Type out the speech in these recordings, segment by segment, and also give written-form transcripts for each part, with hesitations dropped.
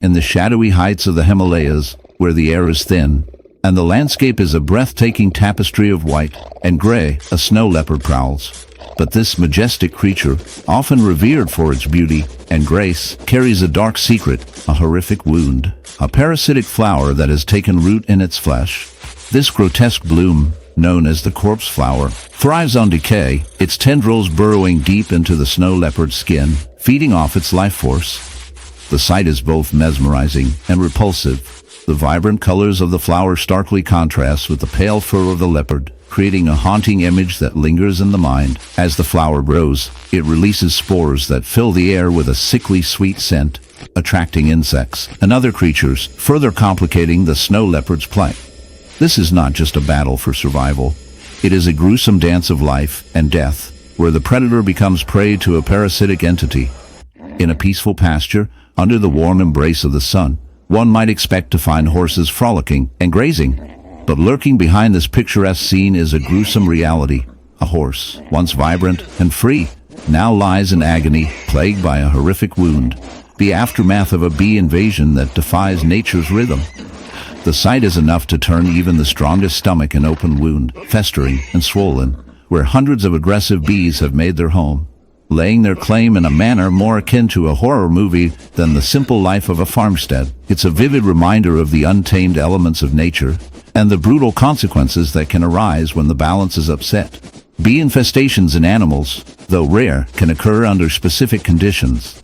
in the shadowy heights of the Himalayas, where the air is thin, and the landscape is a breathtaking tapestry of white and gray, a snow leopard prowls. But this majestic creature, often revered for its beauty and grace, carries a dark secret, a horrific wound, a parasitic flower that has taken root in its flesh. This grotesque bloom, known as the corpse flower, thrives on decay, its tendrils burrowing deep into the snow leopard's skin, feeding off its life force. The sight is both mesmerizing and repulsive. The vibrant colors of the flower starkly contrast with the pale fur of the leopard, creating a haunting image that lingers in the mind. As the flower grows, it releases spores that fill the air with a sickly sweet scent, attracting insects and other creatures, further complicating the snow leopard's plight. This is not just a battle for survival. It is a gruesome dance of life and death, where the predator becomes prey to a parasitic entity. In a peaceful pasture, under the warm embrace of the sun, one might expect to find horses frolicking and grazing. But lurking behind this picturesque scene is a gruesome reality. A horse, once vibrant and free, now lies in agony, plagued by a horrific wound, the aftermath of a bee invasion that defies nature's rhythm. The sight is enough to turn even the strongest stomach an open wound, festering and swollen, where hundreds of aggressive bees have made their home, laying their claim in a manner more akin to a horror movie than the simple life of a farmstead. It's a vivid reminder of the untamed elements of nature and the brutal consequences that can arise when the balance is upset. Bee infestations in animals, though rare, can occur under specific conditions.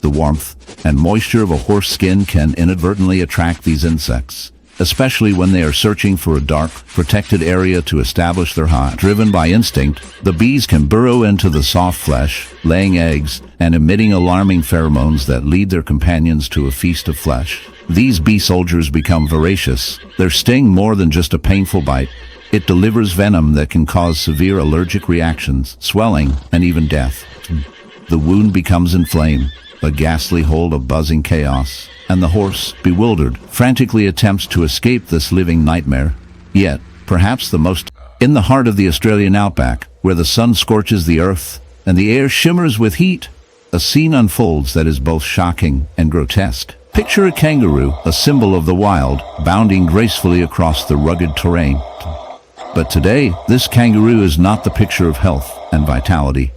The warmth and moisture of a horse skin can inadvertently attract these insects, especially when they are searching for a dark, protected area to establish their hive. Driven by instinct, the bees can burrow into the soft flesh, laying eggs and emitting alarming pheromones that lead their companions to a feast of flesh. These bee soldiers become voracious, their sting more than just a painful bite. It delivers venom that can cause severe allergic reactions, swelling, and even death. The wound becomes inflamed, a ghastly hole of buzzing chaos, and the horse, bewildered, frantically attempts to escape this living nightmare. Yet, perhaps the most, in the heart of the Australian outback, where the sun scorches the earth and the air shimmers with heat, a scene unfolds that is both shocking and grotesque. Picture a kangaroo, a symbol of the wild, bounding gracefully across the rugged terrain. But today, this kangaroo is not the picture of health and vitality.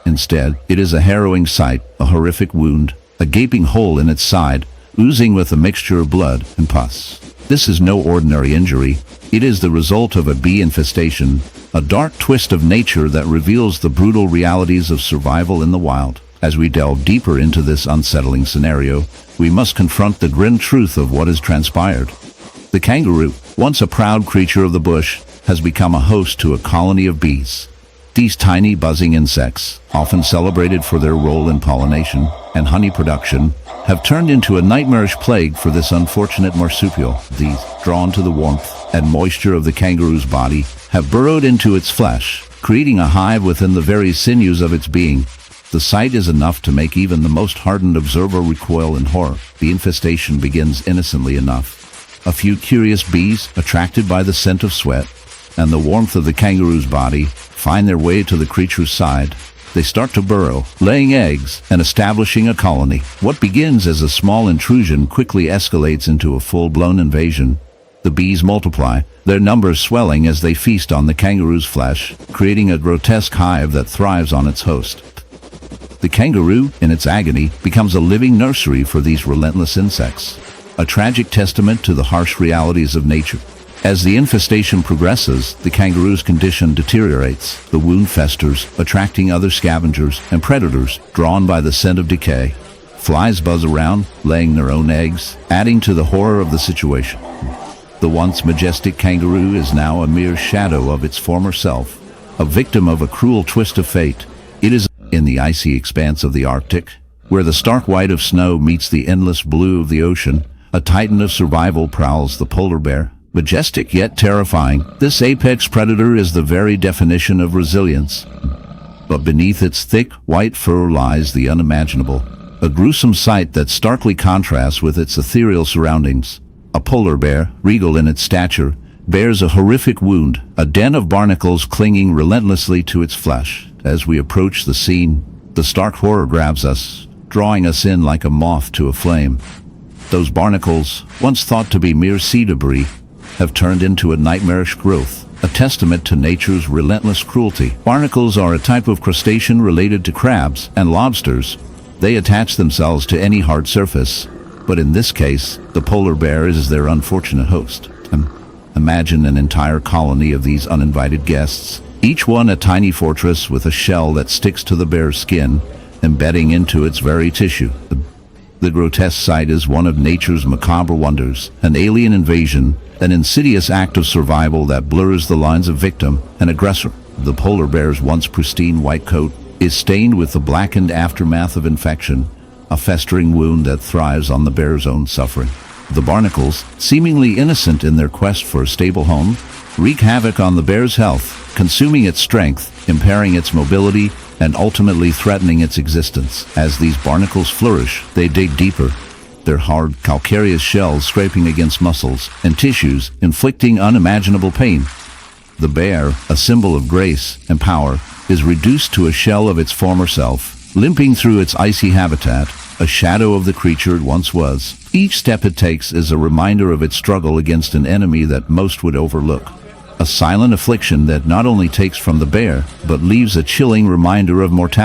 Instead, it is a harrowing sight, a horrific wound, a gaping hole in its side, oozing with a mixture of blood and pus. This is no ordinary injury. It is the result of a bee infestation, a dark twist of nature that reveals the brutal realities of survival in the wild. As we delve deeper into this unsettling scenario, we must confront the grim truth of what has transpired. The kangaroo, once a proud creature of the bush, has become a host to a colony of bees. These tiny buzzing insects, often celebrated for their role in pollination and honey production, have turned into a nightmarish plague for this unfortunate marsupial. These, drawn to the warmth and moisture of the kangaroo's body, have burrowed into its flesh, creating a hive within the very sinews of its being. The sight is enough to make even the most hardened observer recoil in horror. The infestation begins innocently enough. A few curious bees, attracted by the scent of sweat and the warmth of the kangaroo's body, find their way to the creature's side. They start to burrow, laying eggs and establishing a colony. What begins as a small intrusion quickly escalates into a full-blown invasion. The bees multiply, their numbers swelling as they feast on the kangaroo's flesh, creating a grotesque hive that thrives on its host. The kangaroo, in its agony, becomes a living nursery for these relentless insects, a tragic testament to the harsh realities of nature. As the infestation progresses, the kangaroo's condition deteriorates. The wound festers, attracting other scavengers and predators drawn by the scent of decay. Flies buzz around, laying their own eggs, adding to the horror of the situation. The once majestic kangaroo is now a mere shadow of its former self, a victim of a cruel twist of fate. It is in the icy expanse of the Arctic, where the stark white of snow meets the endless blue of the ocean, a titan of survival prowls the polar bear. Majestic yet terrifying, this apex predator is the very definition of resilience. But beneath its thick, white fur lies the unimaginable, a gruesome sight that starkly contrasts with its ethereal surroundings. A polar bear, regal in its stature, bears a horrific wound, a den of barnacles clinging relentlessly to its flesh. As we approach the scene, the stark horror grabs us, drawing us in like a moth to a flame. Those barnacles, once thought to be mere sea debris, have turned into a nightmarish growth, a testament to nature's relentless cruelty. Barnacles are a type of crustacean related to crabs and lobsters. They attach themselves to any hard surface, but in this case, the polar bear is their unfortunate host. Imagine an entire colony of these uninvited guests, each one a tiny fortress with a shell that sticks to the bear's skin, embedding into its very tissue. The grotesque sight is one of nature's macabre wonders, an alien invasion, an insidious act of survival that blurs the lines of victim and aggressor. The polar bear's once pristine white coat is stained with the blackened aftermath of infection, a festering wound that thrives on the bear's own suffering. The barnacles, seemingly innocent in their quest for a stable home, wreak havoc on the bear's health, consuming its strength, impairing its mobility, and ultimately threatening its existence. As these barnacles flourish, they dig deeper, their hard, calcareous shells scraping against muscles and tissues, inflicting unimaginable pain. The bear, a symbol of grace and power, is reduced to a shell of its former self, limping through its icy habitat, a shadow of the creature it once was. Each step it takes is a reminder of its struggle against an enemy that most would overlook. A silent affliction that not only takes from the bear, but leaves a chilling reminder of mortality.